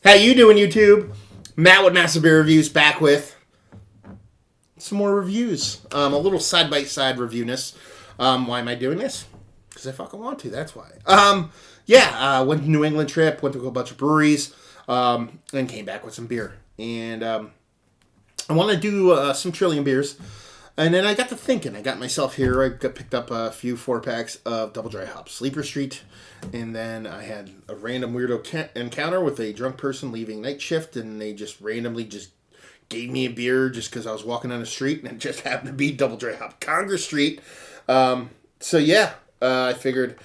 How you doing, YouTube? Matt with Massive Beer Reviews back with some more reviews. A little side-by-side reviewness. Why am I doing this? Because I fucking want to, that's why. Went to New England trip, went to a bunch of breweries, and came back with some beer. And I want to do some Trillium beers. And then I got to thinking. I got myself here. I picked up a few 4-packs of Double Dry Hop Sleeper Street. And then I had a random weirdo encounter with a drunk person leaving night shift. And they just randomly just gave me a beer just because I was walking on the street. And it just happened to be Double Dry Hop Congress Street. I figured,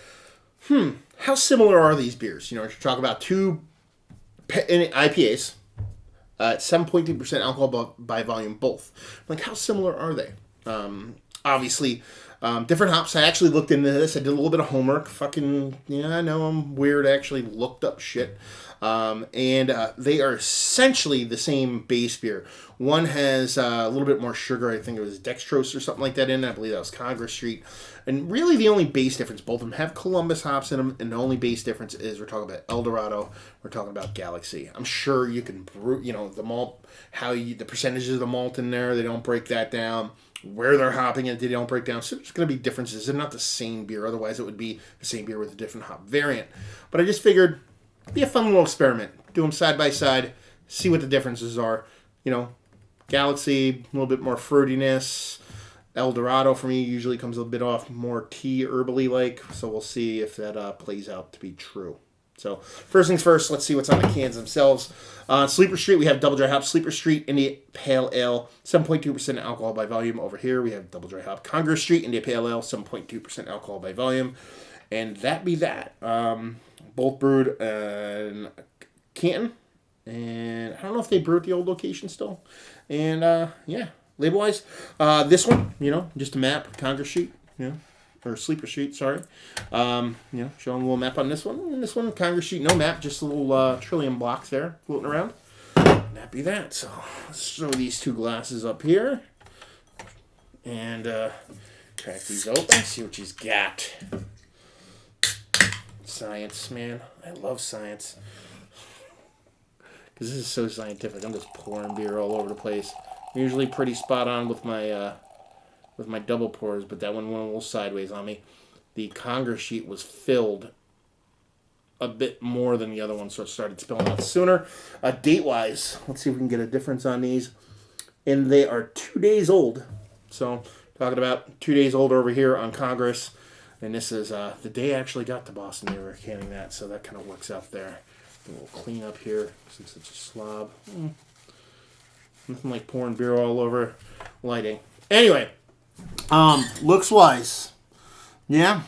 how similar are these beers? You know, we're talking about two IPAs. 7.2% alcohol by volume both. Like, how similar are they? Obviously, different hops. I actually looked into this. I did a little bit of homework. I know I'm weird. I actually looked up shit. They are essentially the same base beer. One has a little bit more sugar. I think it was dextrose or something like that in it. I believe that was Congress Street. And really the only base difference, both of them have Columbus hops in them, and the only base difference is we're talking about El Dorado, we're talking about Galaxy. I'm sure you can brew, the malt, the percentages of the malt in there, they don't break that down. Where they're hopping it, they don't break down. So there's going to be differences. They're not the same beer. Otherwise, it would be the same beer with a different hop variant. But I just figured it'd be a fun little experiment. Do them side by side, see what the differences are. Galaxy, a little bit more fruitiness. El Dorado for me usually comes a bit off more tea herbally like. So we'll see if that plays out to be true. So first things first, let's see what's on the cans themselves. On Sleeper Street, we have Double Dry Hop Sleeper Street India Pale Ale, 7.2% alcohol by volume. Over here, we have Double Dry Hop Congress Street India Pale Ale, 7.2% alcohol by volume. And that be that. Both brewed in Canton. And I don't know if they brew at the old location still. And label-wise, this one, just a map, Congress Street, or Sleeper Street, sorry. Showing a little map on this one. And this one, Congress Street, no map, just a little Trillium blocks there floating around. And that be that. So let's throw these two glasses up here. And crack these open, see what she's got. Science, man. I love science. Because this is so scientific. I'm just pouring beer all over the place. I'm usually pretty spot on with my double pours, but that one went a little sideways on me. The Congress sheet was filled a bit more than the other one, so it started spilling out sooner. Date-wise, let's see if we can get a difference on these. And they are 2 days old. So, talking about 2 days old over here on Congress. And this is the day I actually got to Boston. They were canning that, so that kind of works out there. A little clean up here, since it's a slob. Nothing like pouring beer all over lighting. Anyway, looks-wise, yeah,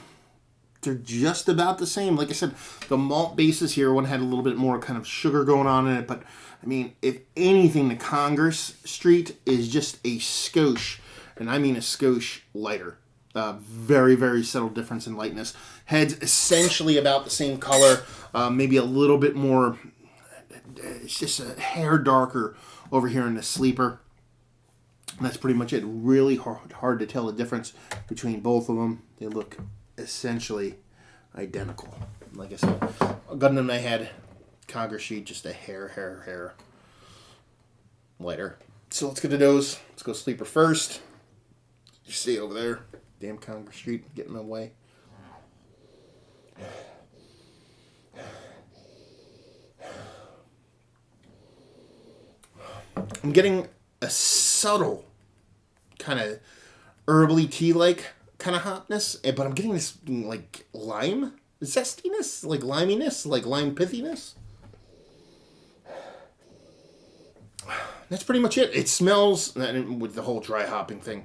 they're just about the same. Like I said, the malt basis here, one had a little bit more kind of sugar going on in it, but, I mean, if anything, the Congress Street is just a skosh, and I mean a skosh lighter. Very, very subtle difference in lightness. Head's essentially about the same color, maybe a little bit more, it's just a hair darker over here in the Sleeper. And that's pretty much it. Really hard to tell the difference between both of them. They look essentially identical. Like I said, gun in my head, Congress sheet, just a hair lighter. So let's get to those. Let's go Sleeper first. You see over there. Damn Congress Street getting in my way. I'm getting a subtle kind of herbally tea-like kind of hotness, but I'm getting this like lime zestiness, like liminess, like lime pithiness. That's pretty much it. It smells, with the whole dry hopping thing.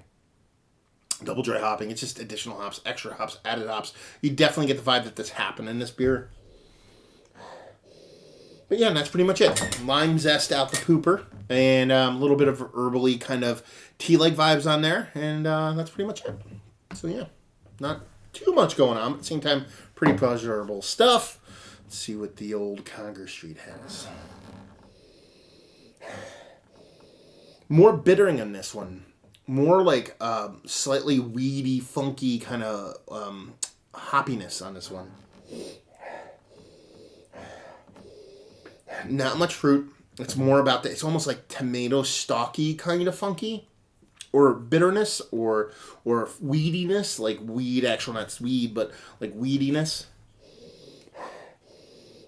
Double dry hopping, it's just additional hops, extra hops, added hops. You definitely get the vibe that this happened in this beer. But yeah, that's pretty much it. Lime zest out the pooper, and a little bit of herbally kind of tea-like vibes on there, and that's pretty much it. So yeah, not too much going on, but at the same time, pretty pleasurable stuff. Let's see what the old Congress Street has. More bittering on this one. More like slightly weedy, funky kind of hoppiness on this one. Not much fruit. It's more about it's almost like tomato stalky kind of funky, or bitterness, or weediness, like weed. Actually, not weed, but like weediness.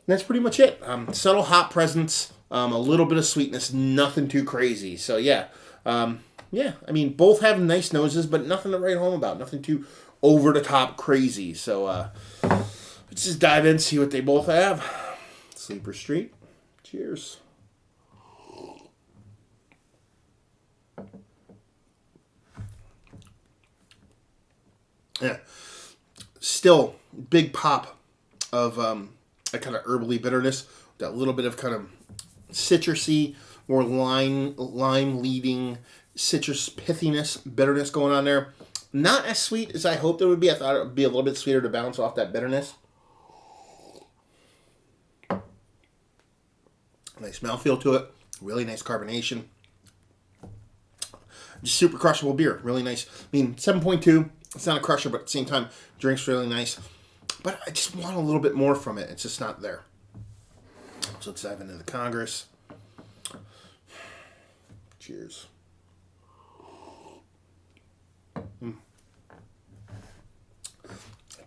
That's pretty much it. Subtle hop presence, a little bit of sweetness, nothing too crazy. So yeah, yeah. I mean, both have nice noses, but nothing to write home about. Nothing too over the top crazy. So let's just dive in, see what they both have. Sleeper Street. Cheers. Yeah. Still big pop of a kind of herbally bitterness, that little bit of kind of citrusy or lime leading citrus pithiness, bitterness going on there. Not as sweet as I hoped it would be. I thought it would be a little bit sweeter to bounce off that bitterness. Nice mouthfeel to it. Really nice carbonation. Just super crushable beer. Really nice. I mean, 7.2. It's not a crusher, but at the same time, drink's really nice. But I just want a little bit more from it. It's just not there. So let's dive into the Congress. Cheers.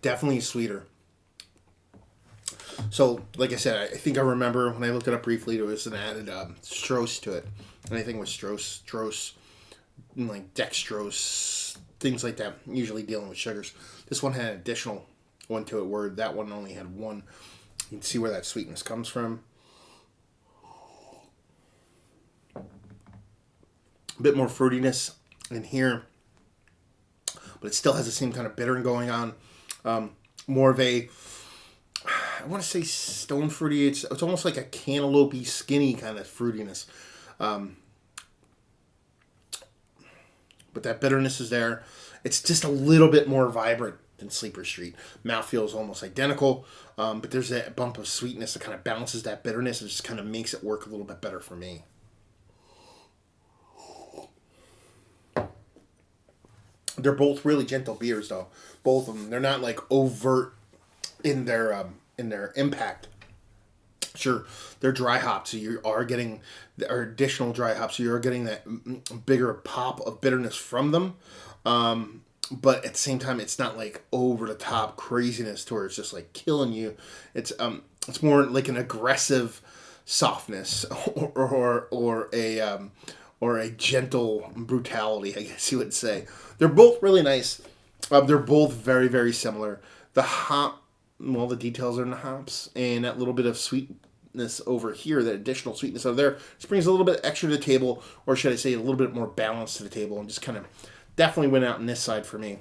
Definitely sweeter. So, like I said, I think I remember when I looked it up briefly, there was an added Strauss to it. And I think it was Strauss, like dextrose, things like that, usually dealing with sugars. This one had an additional one to it, where that one only had one. You can see where that sweetness comes from. A bit more fruitiness in here, but it still has the same kind of bittering going on. More of a, I want to say stone fruity. It's almost like a cantaloupe-y, skinny kind of fruitiness. But that bitterness is there. It's just a little bit more vibrant than Sleeper Street. Mouthfeel is almost identical, but there's that bump of sweetness that kind of balances that bitterness and just kind of makes it work a little bit better for me. They're both really gentle beers, though. Both of them. They're not like overt in their impact. Sure, they're dry hopped, so you are getting additional dry hops, so you're getting that bigger pop of bitterness from them. But at the same time, it's not like over the top craziness to where it's just like killing you. It's more like an aggressive softness or a gentle brutality, I guess you would say. They're both really nice. They're both very, very similar. The hop, well, the details are in the hops, and that little bit of sweetness over here, that additional sweetness over there, just brings a little bit extra to the table, or should I say a little bit more balance to the table, and just kind of definitely went out on this side for me.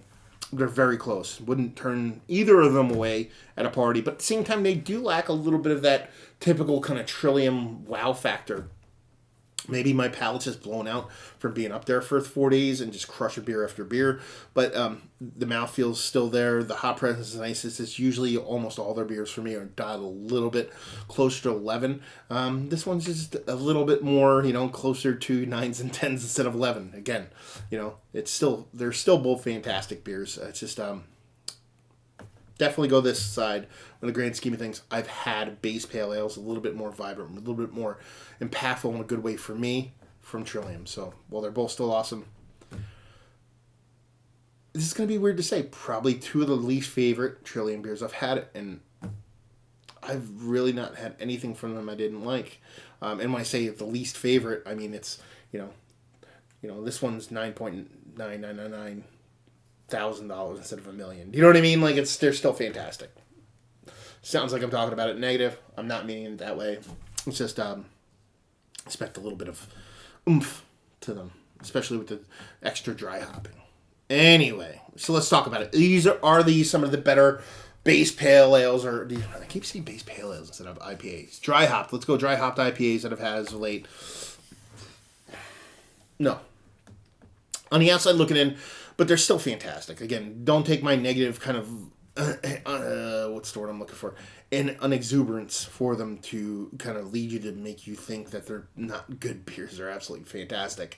They're very close. Wouldn't turn either of them away at a party, but at the same time, they do lack a little bit of that typical kind of Trillium wow factor. Maybe my palate's just blown out from being up there for 4 days and just crushing beer after beer. But the mouthfeel's still there. The hop presence is nice. It's usually almost all their beers for me are dialed a little bit closer to 11. This one's just a little bit more, closer to 9s and 10s instead of 11. Again, they're still both fantastic beers. It's just definitely go this side. In the grand scheme of things, I've had base pale ales a little bit more vibrant, a little bit more impactful in a good way for me from Trillium. So while they're both still awesome, this is going to be weird to say. Probably two of the least favorite Trillium beers I've had, and I've really not had anything from them I didn't like. And when I say the least favorite, I mean it's this one's $9,999,000 instead of $1 million. You know what I mean? Like they're still fantastic. Sounds like I'm talking about it negative. I'm not meaning it that way. It's just expect a little bit of oomph to them, especially with the extra dry hopping. Anyway, so let's talk about it. These are these some of the better base pale ales, or I keep saying base pale ales instead of IPAs. Dry hopped. Let's go dry hopped IPAs that I've had as of late. No. On the outside looking in, but they're still fantastic. Again, don't take my negative kind of what's the word I'm looking for? An exuberance for them to kind of lead you to make you think that they're not good beers. They're absolutely fantastic.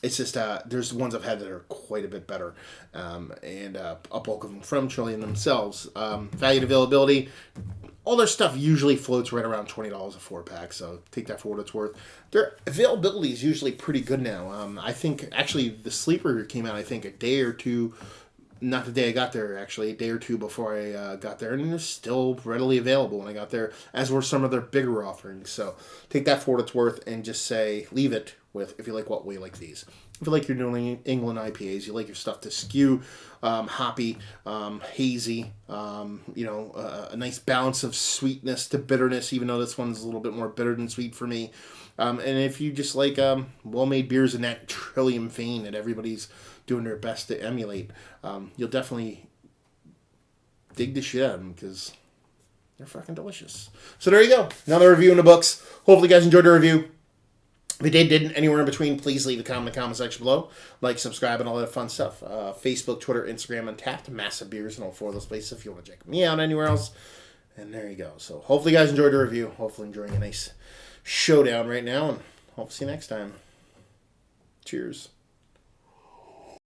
It's just there's ones I've had that are quite a bit better, and a bulk of them from Trillium themselves. Value and availability, all their stuff usually floats right around $20 a 4-pack, so take that for what it's worth. Their availability is usually pretty good now. I think actually the Sleeper came out, I think, a day or two, not the day I got there, actually, a day or two before I got there, and they're still readily available when I got there, as were some of their bigger offerings. So take that for what it's worth and just say, leave it with, if you like what way like these. If you like your New England IPAs, you like your stuff to skew, hoppy, hazy, a nice balance of sweetness to bitterness, even though this one's a little bit more bitter than sweet for me. And if you just like well-made beers in that Trillium vein that everybody's doing their best to emulate, you'll definitely dig the shit out of them because they're fucking delicious. So there you go. Another review in the books. Hopefully you guys enjoyed the review. If you didn't, anywhere in between, please leave a comment in the comment section below. Like, subscribe, and all that fun stuff. Facebook, Twitter, Instagram, Untapped, Massive Beers, and all 4 of those places if you want to check me out anywhere else. And there you go. So hopefully you guys enjoyed the review. Hopefully enjoying a nice showdown right now. And hope to see you next time. Cheers.